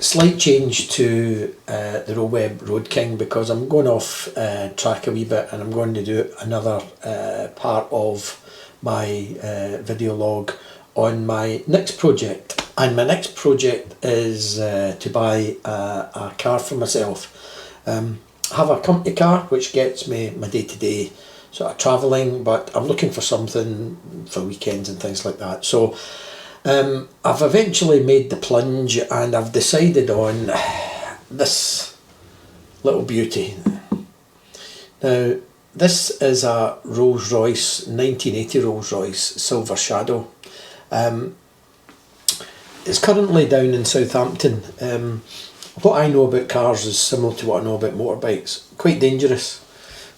Slight change to the Roweb Road King, because I'm going off track a wee bit, and I'm going to do another part of my video log on my next project. And my next project is to buy a car for myself. I have a company car which gets me my day-to-day sort of travelling, but I'm looking for something for weekends and things like that. So I've eventually made the plunge, and I've decided on this little beauty. Now, this is a Rolls Royce, 1980 Rolls Royce Silver Shadow. It's currently down in Southampton. What I know about cars is similar to what I know about motorbikes. Quite dangerous.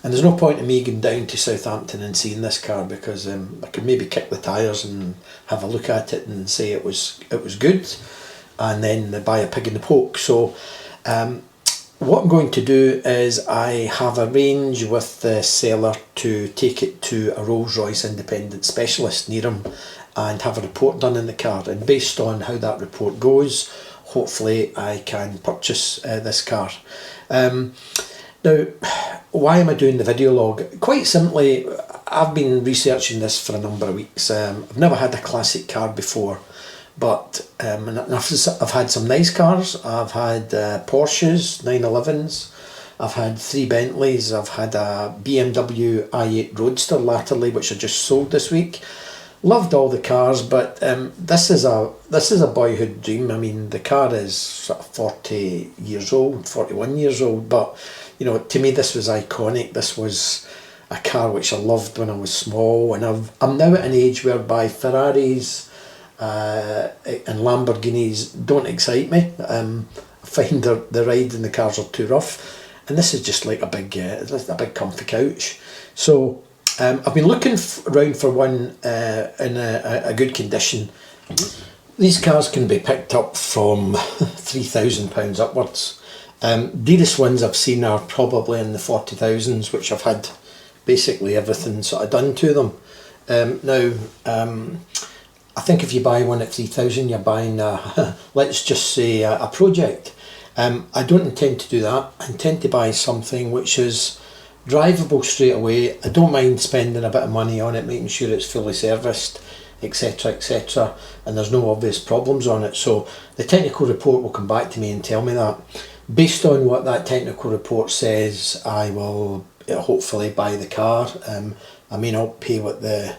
And there's no point in me going down to Southampton and seeing this car, because I could maybe kick the tyres and have a look at it and say it was good, and then buy a pig in the poke. So what I'm going to do is I have arranged with the seller to take it to a Rolls Royce independent specialist near him and have a report done in the car, and based on how that report goes, hopefully I can purchase this car. Now, why am I doing the video log? Quite simply, I've been researching this for a number of weeks. I've never had a classic car before, but I've had some nice cars. I've had Porsches, 911s, I've had 3 Bentleys, I've had a BMW i8 Roadster latterly, which I just sold this week. Loved all the cars, but this is a boyhood dream. I mean, the car is sort of 40 years old, 41 years old, but you know, to me this was iconic. This was a car which I loved when I was small, and I'm now at an age whereby Ferraris and Lamborghinis don't excite me. I find the ride in the cars are too rough, and this is just like a big comfy couch. So I've been looking around for one in a good condition. These cars can be picked up from £3,000 upwards. Dearest ones I've seen are probably in the 40,000s, which I've had basically everything sort of done to them. Now, I think if you buy one at 3,000, you're buying let's just say a project. I don't intend to do that. I intend to buy something which is drivable straight away. I don't mind spending a bit of money on it, making sure it's fully serviced, etc, etc, and there's no obvious problems on it. So the technical report will come back to me and tell me that. Based on what that technical report says, I will hopefully buy the car. I may not pay what the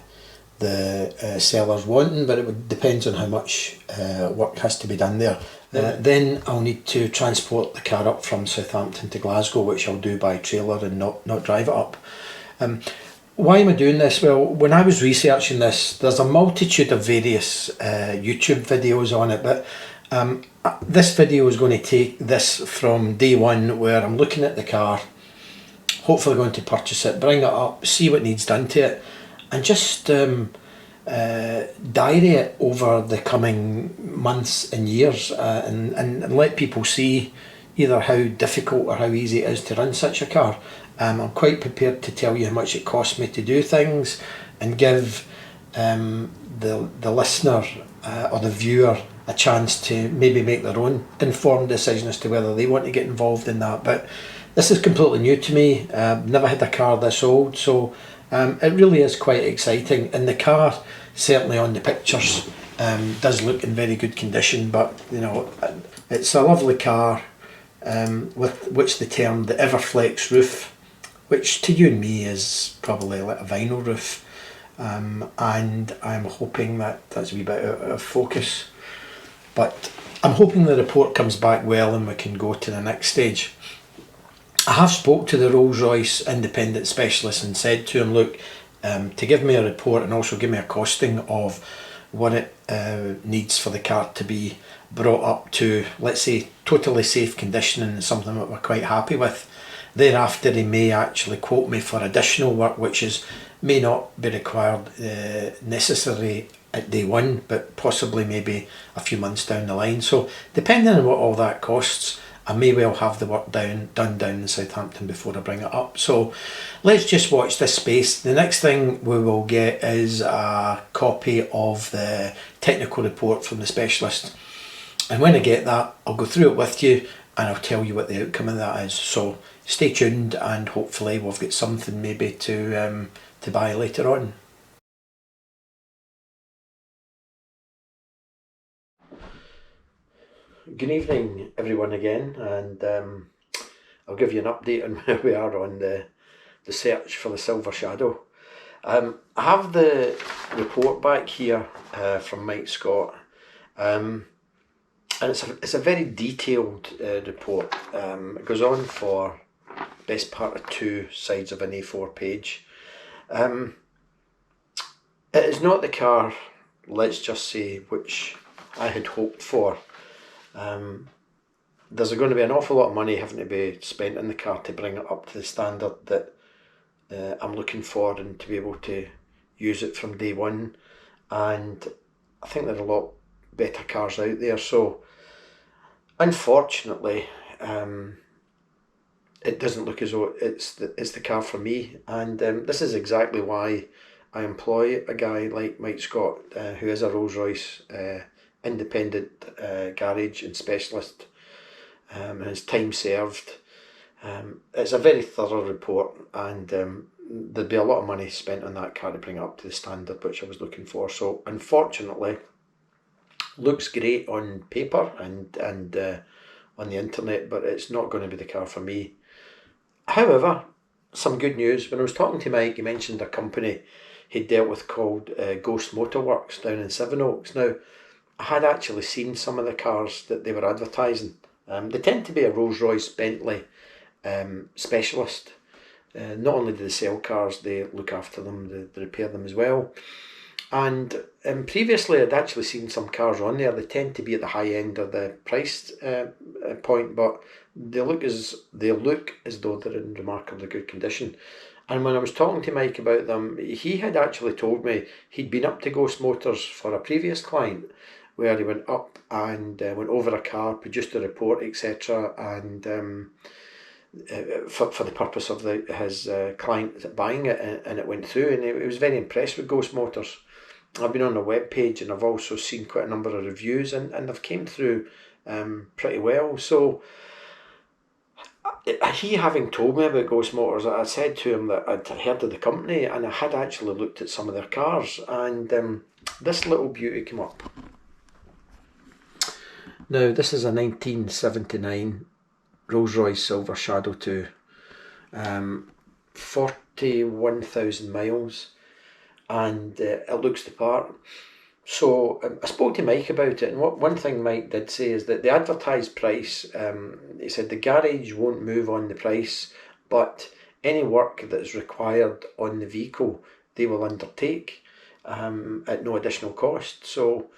seller's wanting, but it depends on how much work has to be done there. Then I'll need to transport the car up from Southampton to Glasgow, which I'll do by trailer and not drive it up. Why am I doing this? Well, when I was researching this, there's a multitude of various YouTube videos on it, but this video is going to take this from day one, where I'm looking at the car, hopefully going to purchase it, bring it up, see what needs done to it, and just diary it over the coming months and years, and let people see either how difficult or how easy it is to run such a car. I'm quite prepared to tell you how much it costs me to do things, and give the listener or the viewer a chance to maybe make their own informed decision as to whether they want to get involved in that. But this is completely new to me. Never had a car this old, so it really is quite exciting. And the car, certainly on the pictures, does look in very good condition. But you know, it's a lovely car, with which they term the Everflex roof, which to you and me is probably like a vinyl roof. And I'm hoping that that's a wee bit out of focus, but I'm hoping the report comes back well and we can go to the next stage. I have spoke to the Rolls Royce independent specialist and said to him, look, to give me a report and also give me a costing of what it needs for the car to be brought up to, let's say, totally safe condition and something that we're quite happy with. Thereafter, he may actually quote me for additional work, which may not be required necessarily at day one, but possibly maybe a few months down the line. So depending on what all that costs, I may well have the work done down in Southampton before I bring it up. So let's just watch this space. The next thing we will get is a copy of the technical report from the specialist. And when I get that, I'll go through it with you and I'll tell you what the outcome of that is. So stay tuned, and hopefully we've got something maybe to buy later on. Good evening everyone again, and I'll give you an update on where we are on the search for the Silver Shadow. I have the report back here from Mike Scott, and it's a very detailed report. It goes on for best part of 2 sides of an A4 page. It is not the car, let's just say, which I had hoped for. There's going to be an awful lot of money having to be spent in the car to bring it up to the standard that I'm looking for, and to be able to use it from day one. And I think there are a lot better cars out there, so unfortunately it doesn't look as though it's the car for me. And this is exactly why I employ a guy like Mike Scott, who is a Rolls-Royce independent garage and specialist, and his time served. It's a very thorough report, and there'd be a lot of money spent on that car to bring it up to the standard which I was looking for. So unfortunately, looks great on paper and on the internet, but it's not going to be the car for me. However, some good news. When I was talking to Mike, he mentioned a company he'd dealt with called Ghost Motorworks down in Sevenoaks. Now, I had actually seen some of the cars that they were advertising. They tend to be a Rolls-Royce, Bentley specialist. Not only do they sell cars, they look after them, they repair them as well. And previously I'd actually seen some cars on there. They tend to be at the high end of the price point, but they look as though they're in remarkably good condition. And when I was talking to Mike about them, he had actually told me he'd been up to Ghost Motors for a previous client, where he went up and went over a car, produced a report, etc., and for the purpose of his client buying it, and it went through, and he was very impressed with Ghost Motors. I've been on their webpage, and I've also seen quite a number of reviews, and they've came through pretty well. So he having told me about Ghost Motors, I said to him that I'd heard of the company, and I had actually looked at some of their cars, and this little beauty came up. Now, this is a 1979 Rolls-Royce Silver Shadow 2, 41,000 miles, and it looks the part. So I spoke to Mike about it, and one thing Mike did say is that the advertised price, he said the garage won't move on the price, but any work that is required on the vehicle they will undertake at no additional cost. So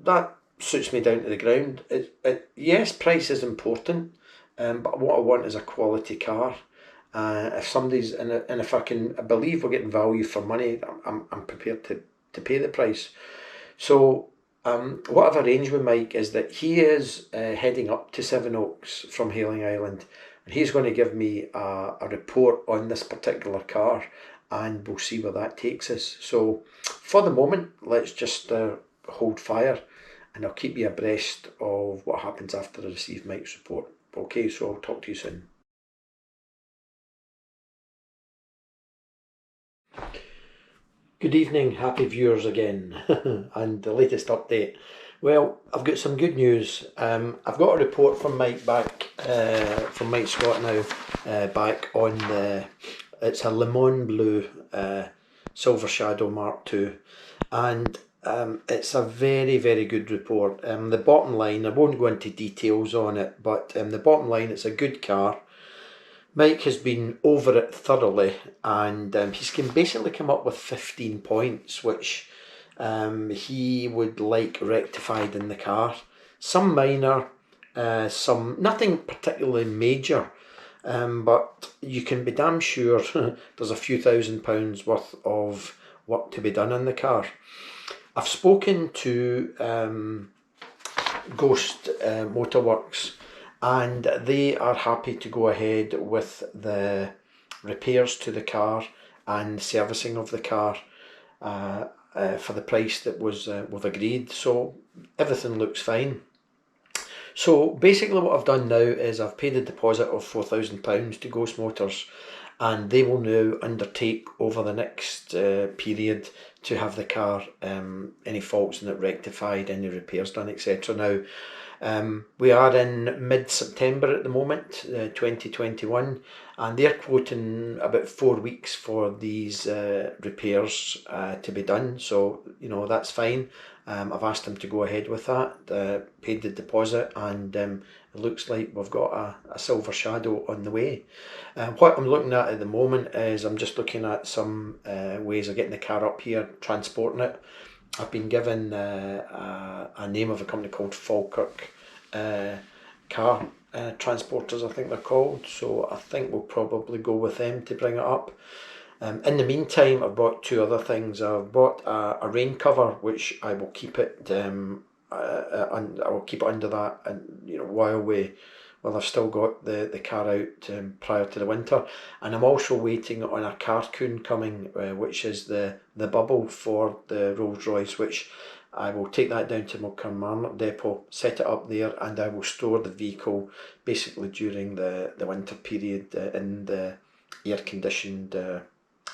that suits me down to the ground. Yes, price is important, but what I want is a quality car. If somebody's and if I can believe we're getting value for money, I'm prepared to pay the price. So what I've arranged with Mike is that he is heading up to Sevenoaks from Hayling Island, and he's going to give me a report on this particular car, and we'll see where that takes us. So for the moment, let's just hold fire, and I'll keep you abreast of what happens after I receive Mike's report. Okay, so I'll talk to you soon. Good evening, happy viewers again, and the latest update. Well, I've got some good news. I've got a report from Mike from Mike Scott now, back on it's a Lemon Blue Silver Shadow Mark II, and it's a very, very good report. The bottom line, I won't go into details on it, but the bottom line, it's a good car. Mike has been over it thoroughly, and he's basically come up with 15 points, which he would like rectified in the car. Some minor, some nothing particularly major, but you can be damn sure there's a few £1,000s worth of work to be done in the car. I've spoken to Ghost Motorworks, and they are happy to go ahead with the repairs to the car and servicing of the car for the price that was we've agreed. So everything looks fine. So basically what I've done now is I've paid a deposit of £4,000 to Ghost Motors, and they will now undertake over the next period to have the car, any faults in it rectified, any repairs done, etc. Now, we are in mid-September at the moment, 2021, and they're quoting about 4 weeks for these repairs to be done. So, that's fine. I've asked them to go ahead with that, paid the deposit, and it looks like we've got a Silver Shadow on the way. What I'm looking at the moment is I'm just looking at some ways of getting the car up here, transporting it. I've been given a name of a company called Falkirk Car Transporters, I think they're called. So I think we'll probably go with them to bring it up. In the meantime, I've bought two other things. I've bought a rain cover, which I will keep it. I will keep it under that, and while I've still got the car out prior to the winter. And I'm also waiting on a Carcoon coming, which is the bubble for the Rolls Royce, which I will take that down to my Kilmarnock depot, set it up there, and I will store the vehicle basically during the winter period in the air conditioned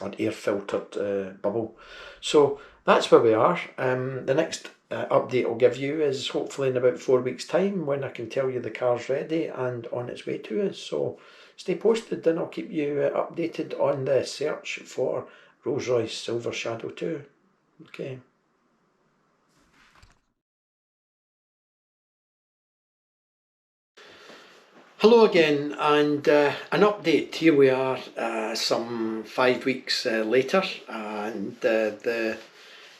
or air filtered bubble. So that's where we are. The next update I'll give you is hopefully in about 4 weeks' time, when I can tell you the car's ready and on its way to us. So stay posted, and I'll keep you updated on the search for Rolls Royce Silver Shadow 2. Okay. Hello again, and an update. Here we are, some 5 weeks later, and the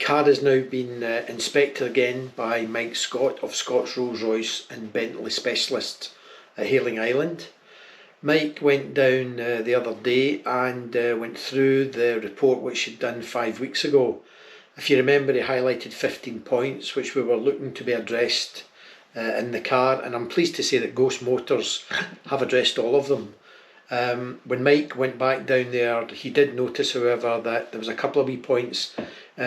car has now been inspected again by Mike Scott of Scott's Rolls Royce and Bentley Specialists at Hayling Island. Mike went down the other day and went through the report which he'd done 5 weeks ago. If you remember, he highlighted 15 points which we were looking to be addressed in the car, and I'm pleased to say that Ghost Motors have addressed all of them. When Mike went back down there, he did notice, however, that there was a couple of wee points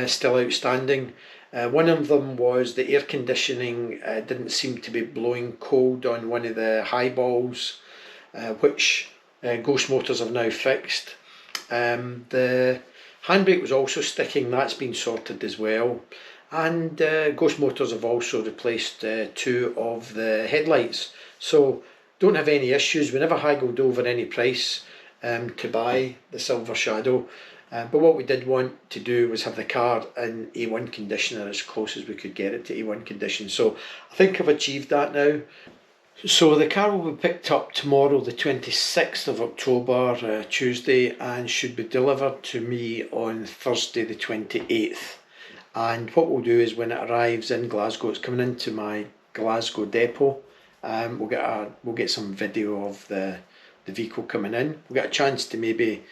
still outstanding. One of them was the air conditioning didn't seem to be blowing cold on one of the high balls, which Ghost Motors have now fixed. The handbrake was also sticking, that's been sorted as well. And Ghost Motors have also replaced two of the headlights. So don't have any issues. We never haggled over any price to buy the Silver Shadow. But what we did want to do was have the car in A1 condition, and as close as we could get it to A1 condition. So I think I've achieved that now. So the car will be picked up tomorrow, the 26th of October, Tuesday, and should be delivered to me on Thursday the 28th. And what we'll do is, when it arrives in Glasgow, it's coming into my Glasgow depot. We'll get some video of the vehicle coming in. We'll get a chance to maybe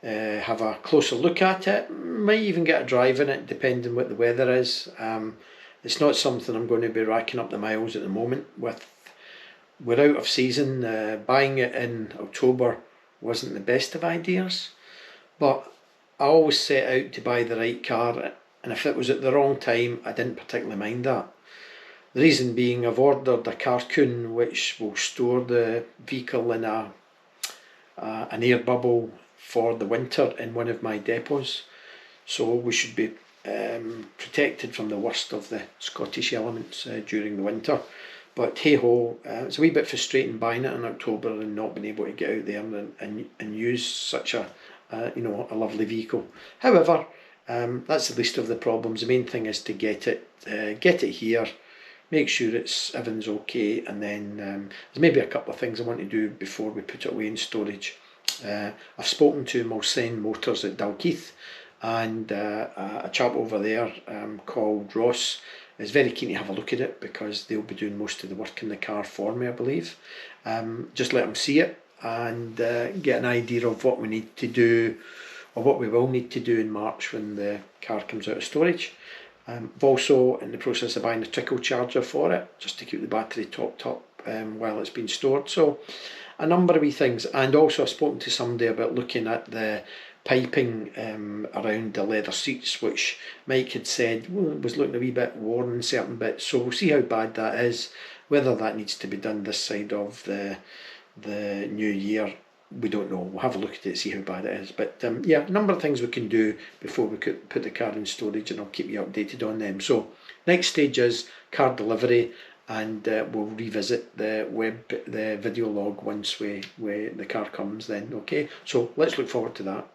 have a closer look at it. Might even get a drive in it, depending what the weather is. It's not something I'm going to be racking up the miles at the moment with. We're out of season. Buying it in October wasn't the best of ideas, but I always set out to buy the right car, and if it was at the wrong time, I didn't particularly mind that. The reason being, I've ordered a Carcoon which will store the vehicle in an air bubble for the winter in one of my depots, so we should be protected from the worst of the Scottish elements during the winter. But hey ho, it's a wee bit frustrating buying it in October and not being able to get out there and use such a lovely vehicle. However, that's the least of the problems. The main thing is to get it here, make sure everything's okay, and then there's maybe a couple of things I want to do before we put it away in storage. I've spoken to Mulsanne Motors at Dalkeith, and a chap over there called Ross is very keen to have a look at it, because they'll be doing most of the work in the car for me, I believe. Just let them see it and get an idea of what we need to do, or what we will need to do in March when the car comes out of storage. I'm also in the process of buying a trickle charger for it, just to keep the battery topped up while it's being stored. So a number of wee things. And also I've spoken to somebody about looking at the piping around the leather seats, which Mike had said was looking a wee bit worn in certain bits. So we'll see how bad that is. Whether that needs to be done this side of the new year, we don't know. We'll have a look at it, see how bad it is. But yeah, a number of things we can do before we could put the car in storage, and I'll keep you updated on them. So next stage is car delivery, and we'll revisit the video log once the car comes then. Okay, so let's look forward to that.